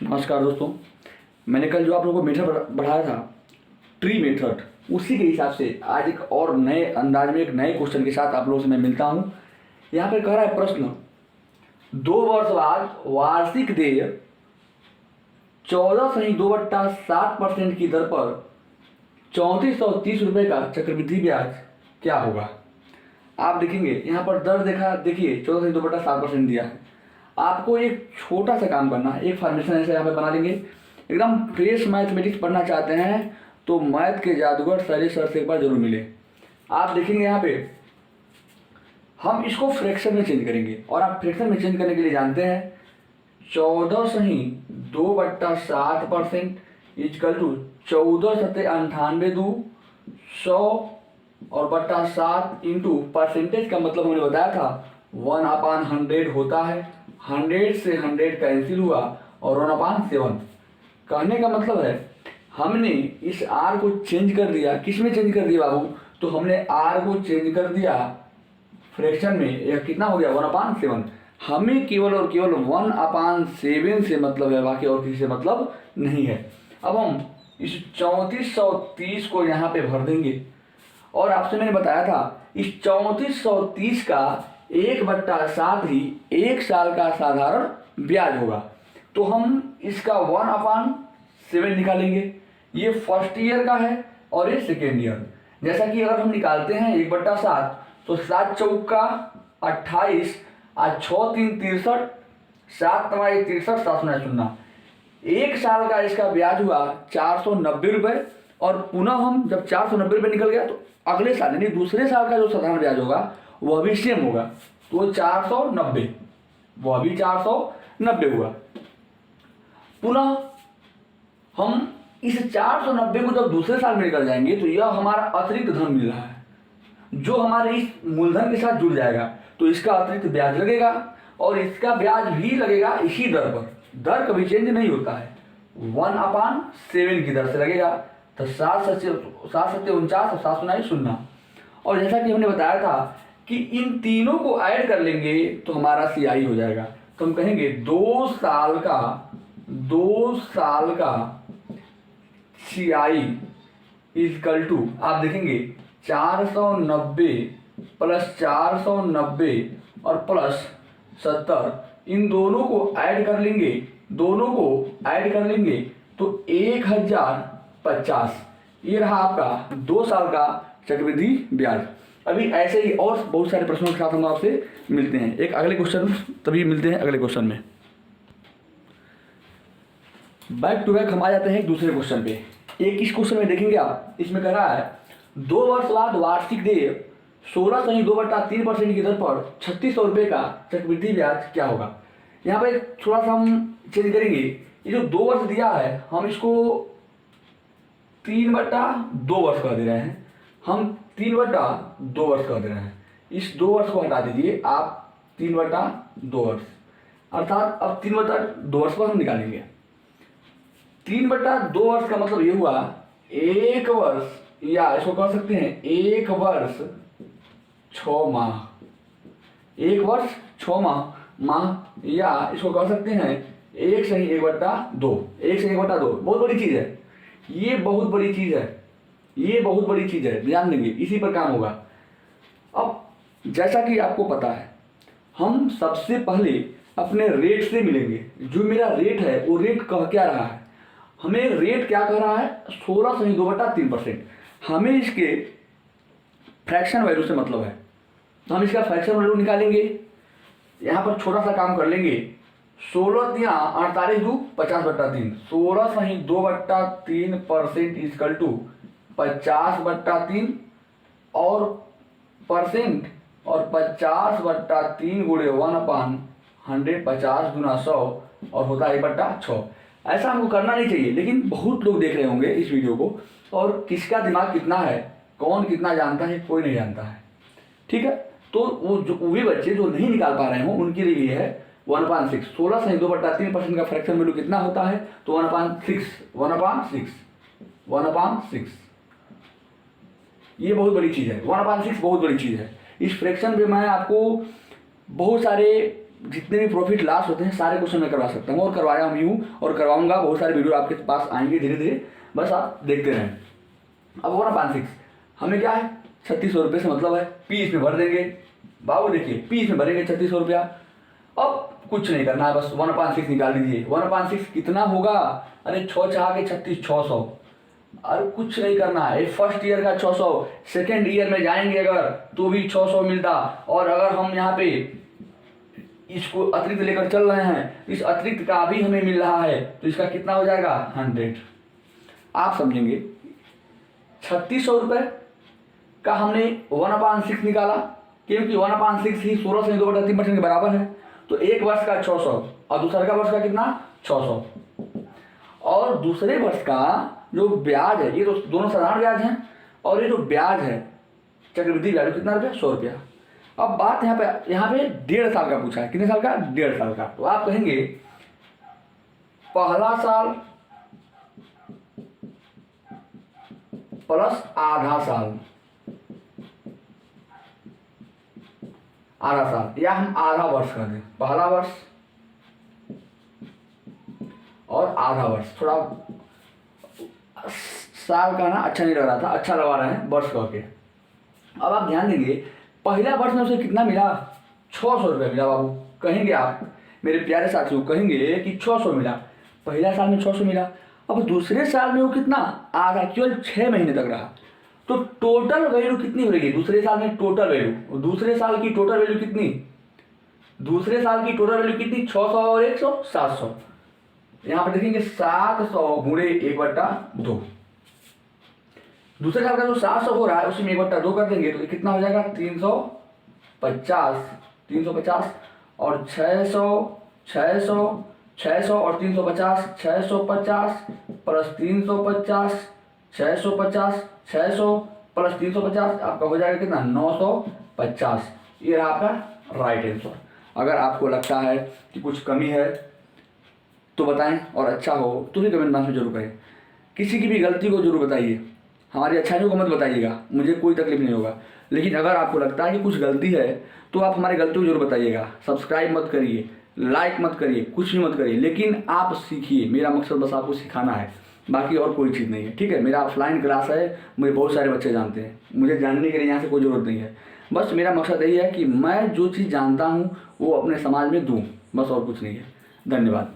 नमस्कार दोस्तों। मैंने कल जो आप लोगों को मेथड बढ़ाया था, ट्री मेथड, उसी के हिसाब से आज एक और नए अंदाज में एक नए क्वेश्चन के साथ आप लोगों से मैं मिलता हूँ। यहाँ पर कह रहा है प्रश्न, 2 वर्ष बाद वार्षिक देय 14.2/7% की दर पर 3430 रुपये का चक्रवृद्धि ब्याज क्या होगा। आप देखेंगे यहाँ पर दर देखिए 14.2/7% दिया है। आपको एक छोटा सा काम करना है, एक फॉर्मेशन ऐसे यहाँ पे बना लेंगे। एकदम फ्रेश मैथमेटिक्स पढ़ना चाहते हैं तो मैथ के जादूगर शैलेश सर से एक बार जरूर मिले। आप देखेंगे यहाँ पे हम इसको फ्रैक्शन में चेंज करेंगे, और आप फ्रैक्शन में चेंज करने के लिए जानते हैं 14.2/7% इजकल टू 14×98 100 और बट्टा 7 इंटू परसेंटेज का मतलब हमने बताया था 1/100 होता है। 100 से 100 कैंसिल हुआ और 1/7। कहने का मतलब है हमने इस आर को चेंज कर दिया। किस में चेंज कर दिया बाबू? तो हमने आर को चेंज कर दिया फ्रैक्शन में। यह कितना हो गया? 1/7। हमें केवल और केवल 1/7 से मतलब है, बाकी और किसी से मतलब नहीं है। अब हम इस 3430 को यहाँ पे भर देंगे, और आपसे मैंने बताया था इस 3430 का 1/7 ही 1 साल का साधारण ब्याज होगा। तो हम इसका 1/7 निकालेंगे। ये फर्स्ट ईयर का है और ये सेकेंड ईयर। जैसा कि अगर हम निकालते हैं 1/7 तो 7 चौका 28, 6 3 63, 7 9 63, 7 9 0। 1 साल का इसका ब्याज हुआ 490 रुपये। और पुनः हम जब 490 रुपये निकल गया तो अगले साल यानी दूसरे साल का जो साधारण ब्याज होगा वह भी सेम होगा, तो 490, वह भी 490 हुआ। पुनः हम इस 490 को जब दूसरे साल में निकल जाएंगे तो यह हमारा अतिरिक्त धन मिल रहा है जो हमारे इस मूलधन के साथ जुड़ जाएगा। तो इसका अतिरिक्त ब्याज लगेगा और इसका ब्याज भी लगेगा इसी दर पर। दर कभी चेंज नहीं होता है, 1/7 की दर से लगेगा। तो 7 7 49 और 7 9 0। और जैसा कि हमने बताया था कि इन तीनों को ऐड कर लेंगे तो हमारा CI हो जाएगा। तो हम कहेंगे 2 साल का CI इजकल टू, आप देखेंगे 490 प्लस 490 और प्लस 70, इन दोनों को ऐड कर लेंगे तो 1050। ये रहा आपका 2 साल का चक्रवृद्धि ब्याज। अभी ऐसे ही और बहुत सारे प्रश्नों के साथ हम आपसे मिलते हैं एक अगले क्वेश्चन, तभी मिलते हैं अगले क्वेश्चन में। बैक टू बैक हम आ जाते हैं एक दूसरे क्वेश्चन पे। एक इस क्वेश्चन में देखेंगे आप, इसमें कह रहा है 2 वर्ष बाद वार्षिक देय 16.2/3% की दर पर 3600 रुपये का चक्रवृद्धि ब्याज क्या होगा। यहाँ पर थोड़ा सा हम चेंज करेंगे। ये जो 2 वर्ष दिया है हम इसको 3/2 वर्ष कर दे रहे हैं। हम 3/2 वर्ष कर दे रहे हैं। इस 2 वर्ष को हटा दीजिए आप, 3/2 वर्ष, अर्थात अब 3/2 वर्ष पर हम निकालेंगे। 3/2 वर्ष का मतलब ये हुआ 1 वर्ष, या इसको कह सकते हैं 1 वर्ष 6 माह, 1 वर्ष 6 माह, या इसको कह सकते हैं 1 से 1/2, 1 से 1/2। बहुत बड़ी चीज़ है ये, बहुत बड़ी चीज़ है, ध्यान देंगे, इसी पर काम होगा। अब जैसा कि आपको पता है हम सबसे पहले अपने रेट से मिलेंगे। जो मेरा रेट है वो रेट कह क्या रहा है, हमें रेट क्या कह रहा है 16.2/3%। हमें इसके फ्रैक्शन वैल्यू से मतलब है, तो हम इसका फ्रैक्शन वैल्यू निकालेंगे। यहाँ पर छोटा सा काम कर लेंगे, 16 × 48 × 50/3, 16.2/3% इजकल टू 50/3 और परसेंट, और 50/3 गुणे 1/100, 50 × 100 और होता है 1/6। ऐसा हमको करना नहीं चाहिए, लेकिन बहुत लोग देख रहे होंगे इस वीडियो को, और किसका दिमाग कितना है, कौन कितना जानता है, कोई नहीं जानता है। ठीक है, तो वो भी बच्चे जो नहीं निकाल पा रहे हों उनके लिए है 1/6। 16.2/3% का फ्रैक्शन वैल्यू कितना होता है, तो 1/6। ये बहुत बड़ी चीज़ है, 1/6 बहुत बड़ी चीज़ है। इस फ्रैक्शन में मैं आपको बहुत सारे जितने भी प्रॉफिट लॉस होते हैं सारे क्वेश्चन मैं करवा सकता हूँ और करवाया हूँ और करवाऊंगा। बहुत सारे वीडियो आपके पास आएंगे धीरे धीरे, बस आप देखते रहें। अब 1/6 हमें क्या है 3600 रुपये से मतलब है, पी इसमें भर देंगे बाबू। देखिए पी इसमें भरेंगे 3600 रुपया। अब कुछ नहीं करना है, बस 1/6 निकाल दीजिए। 1/6 कितना होगा? अरे 6 चाह के 36 600। अरे कुछ नहीं करना है, फर्स्ट ईयर का 600, सेकेंड ईयर में जाएंगे अगर तो भी 600 मिलता। और अगर हम यहाँ पे इसको अतिरिक्त लेकर चल रहे हैं, इस अतिरिक्त का भी हमें मिल रहा है, तो इसका कितना हो जाएगा 100। आप समझेंगे 3600 रुपये का हमने 1/6 निकाला, क्योंकि 1/6 ही 16 से 2/3% के बराबर है। तो एक वर्ष का 600 और दूसरे का वर्ष का कितना 600। और दूसरे वर्ष का जो ब्याज है, ये तो दोनों साधारण ब्याज हैं, और ये जो ब्याज है चक्रवृद्धि ब्याज कितना रुपया 100 रुपया। अब बात यहाँ पे 1.5 साल का पूछा है। कितने साल का? 1.5 साल का। तो आप कहेंगे पहला साल प्लस आधा साल, आधा साल, या हम आधा वर्ष कर दें, पहला वर्ष और आधा वर्ष। थोड़ा साल का ना अच्छा नहीं लग रहा था, अच्छा लगा रहे हैं वर्ष करके। अब आप ध्यान देंगे पहला वर्ष में उसे कितना मिला 600 रुपये मिला बाबू। कहेंगे आप मेरे प्यारे साथियों, कहेंगे कि 600 मिला, पहला साल में 600 मिला। अब दूसरे साल में वो कितना आधा, केवल 6 महीने तक रहा। तो टोटल वैल्यू कितनी होगी दूसरे साल में? टोटल वैल्यू, दूसरे साल की टोटल वैल्यू कितनी? दूसरे साल की टोटल वैल्यू कितनी? 600 और 100 700। यहाँ पर देखेंगे 700 गुणे 1/2। दूसरे साल का जो 700 हो रहा है उसी में 1/2 कर देंगे तो कितना हो जाएगा 350 और 600 और 350 650 प्लस 350 650 600 प्लस 350 आपका हो जाएगा कितना 950। ये रहा आपका राइट आंसर। अगर आपको लगता है कि कुछ कमी है तो बताएं, और अच्छा हो तो भी कमेंट बॉक्स में जरूर करें। किसी की भी गलती को जरूर बताइए, हमारी अच्छाइयों को मत बताइएगा, मुझे कोई तकलीफ नहीं होगा। लेकिन अगर आपको लगता है कि कुछ गलती है तो आप हमारी गलती को जरूर बताइएगा। सब्सक्राइब मत करिए, लाइक मत करिए, कुछ भी मत करिए, लेकिन आप सीखिए। मेरा मकसद बस आपको सिखाना है, बाकी और कोई चीज़ नहीं है। ठीक है, मेरा ऑफलाइन क्लास है, मुझे बहुत सारे बच्चे जानते हैं, मुझे जानने के लिए यहाँ से कोई ज़रूरत नहीं है। बस मेरा मकसद यही है कि मैं जो चीज़ जानता हूँ वो अपने समाज में दूँ, बस और कुछ नहीं है। धन्यवाद।